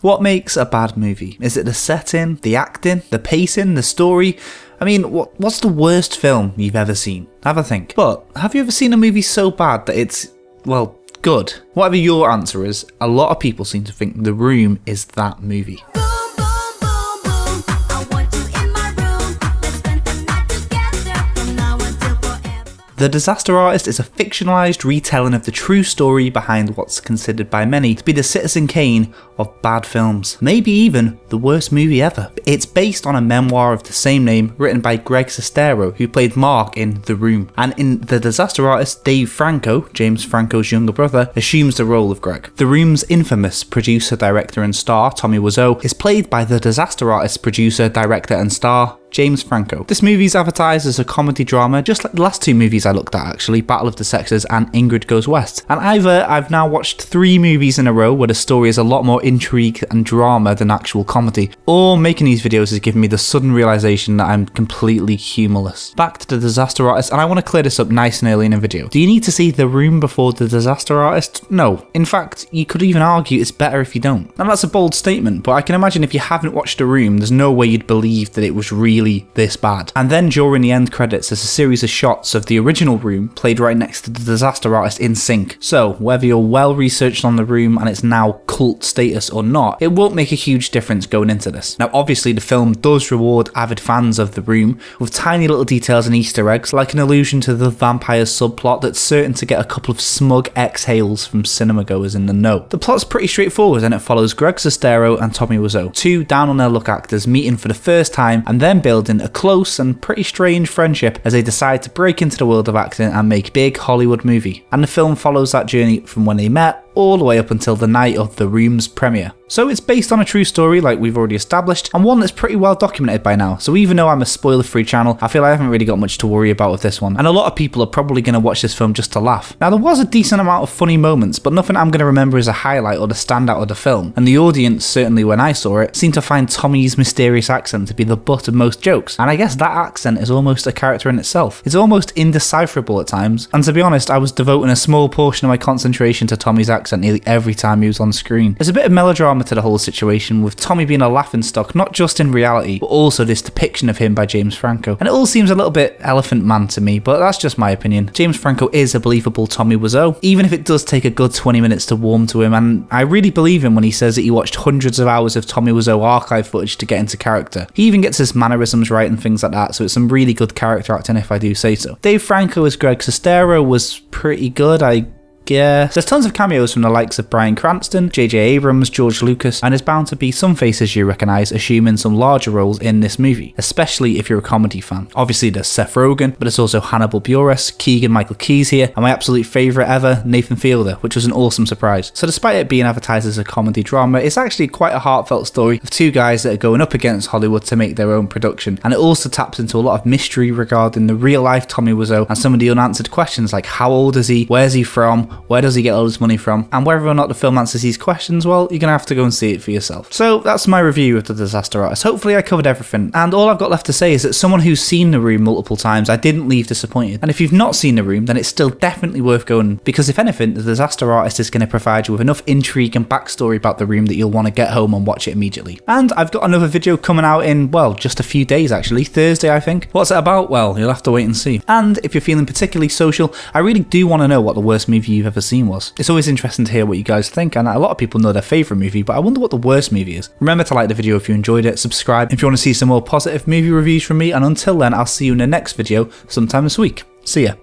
What makes a bad movie? Is it the setting, the acting, the pacing, the story? I mean, what's the worst film you've ever seen? Have a think. But have you ever seen a movie so bad that it's, well, good? Whatever your answer is, a lot of people seem to think The Room is that movie. The Disaster Artist is a fictionalised retelling of the true story behind what's considered by many to be the Citizen Kane of bad films, maybe even the worst movie ever. It's based on a memoir of the same name written by Greg Sestero, who played Mark in The Room. And in The Disaster Artist, Dave Franco, James Franco's younger brother, assumes the role of Greg. The Room's infamous producer, director and star, Tommy Wiseau, is played by The Disaster Artist producer, director and star, James Franco. This movie's advertised as a comedy drama, just like the last two movies I looked at actually, Battle of the Sexes and Ingrid Goes West. And either I've now watched 3 movies in a row where the story is a lot more intrigue and drama than actual comedy, or making these videos has given me the sudden realisation that I'm completely humorless. Back to The Disaster Artist, and I want to clear this up nice and early in the video. Do you need to see The Room before The Disaster Artist? No. In fact, you could even argue it's better if you don't. And that's a bold statement, but I can imagine if you haven't watched The Room, there's no way you'd believe that it was really this bad. And then during the end credits, there's a series of shots of the original Room played right next to The Disaster Artist in sync. So whether you're well researched on The Room and it's now cult status or not, it won't make a huge difference going into this. Now obviously the film does reward avid fans of The Room with tiny little details and Easter eggs, like an allusion to the vampire subplot that's certain to get a couple of smug exhales from cinema goers in the know. The plot's pretty straightforward and it follows Greg Sestero and Tommy Wiseau, 2 down on their luck actors meeting for the first time and then building a close and pretty strange friendship as they decide to break into the world of acting and make big Hollywood movie. And the film follows that journey from when they met all the way up until the night of The Room's premiere. So it's based on a true story like we've already established, and one that's pretty well documented by now, so even though I'm a spoiler-free channel, I feel I haven't really got much to worry about with this one, and a lot of people are probably going to watch this film just to laugh. Now there was a decent amount of funny moments, but nothing I'm going to remember as a highlight or the standout of the film, and the audience, certainly when I saw it, seemed to find Tommy's mysterious accent to be the butt of most jokes, and I guess that accent is almost a character in itself. It's almost indecipherable at times, and to be honest, I was devoting a small portion of my concentration to Tommy's accent nearly every time he was on screen. There's a bit of melodrama to the whole situation, with Tommy being a laughingstock not just in reality, but also this depiction of him by James Franco. And it all seems a little bit Elephant Man to me, but that's just my opinion. James Franco is a believable Tommy Wiseau, even if it does take a good 20 minutes to warm to him, and I really believe him when he says that he watched hundreds of hours of Tommy Wiseau archive footage to get into character. He even gets his mannerisms right and things like that, so it's some really good character acting if I do say so. Dave Franco as Greg Sestero was pretty good, I guess. There's tons of cameos from the likes of Bryan Cranston, J.J. Abrams, George Lucas, and there's bound to be some faces you recognise assuming some larger roles in this movie, especially if you're a comedy fan. Obviously there's Seth Rogen, but there's also Hannibal Buress, Keegan-Michael Key's here, and my absolute favourite ever, Nathan Fielder, which was an awesome surprise. So despite it being advertised as a comedy drama, it's actually quite a heartfelt story of 2 guys that are going up against Hollywood to make their own production, and it also taps into a lot of mystery regarding the real life Tommy Wiseau and some of the unanswered questions like how old is he, where's he from, where does he get all his money from, and whether or not the film answers these questions, well, you're gonna have to go and see it for yourself. So that's my review of The Disaster Artist. Hopefully I covered everything, and all I've got left to say is that someone who's seen The Room multiple times, I didn't leave disappointed. And if you've not seen The Room, then it's still definitely worth going, because if anything, The Disaster Artist is going to provide you with enough intrigue and backstory about The Room that you'll want to get home and watch it immediately. And I've got another video coming out in, well, just a few days actually, Thursday I think. What's it about? Well, you'll have to wait and see. And if you're feeling particularly social, I really do want to know what the worst movie you've ever seen was. It's always interesting to hear what you guys think, and a lot of people know their favourite movie, but I wonder what the worst movie is. Remember to like the video if you enjoyed it, subscribe if you want to see some more positive movie reviews from me, and until then, I'll see you in the next video sometime this week. See ya.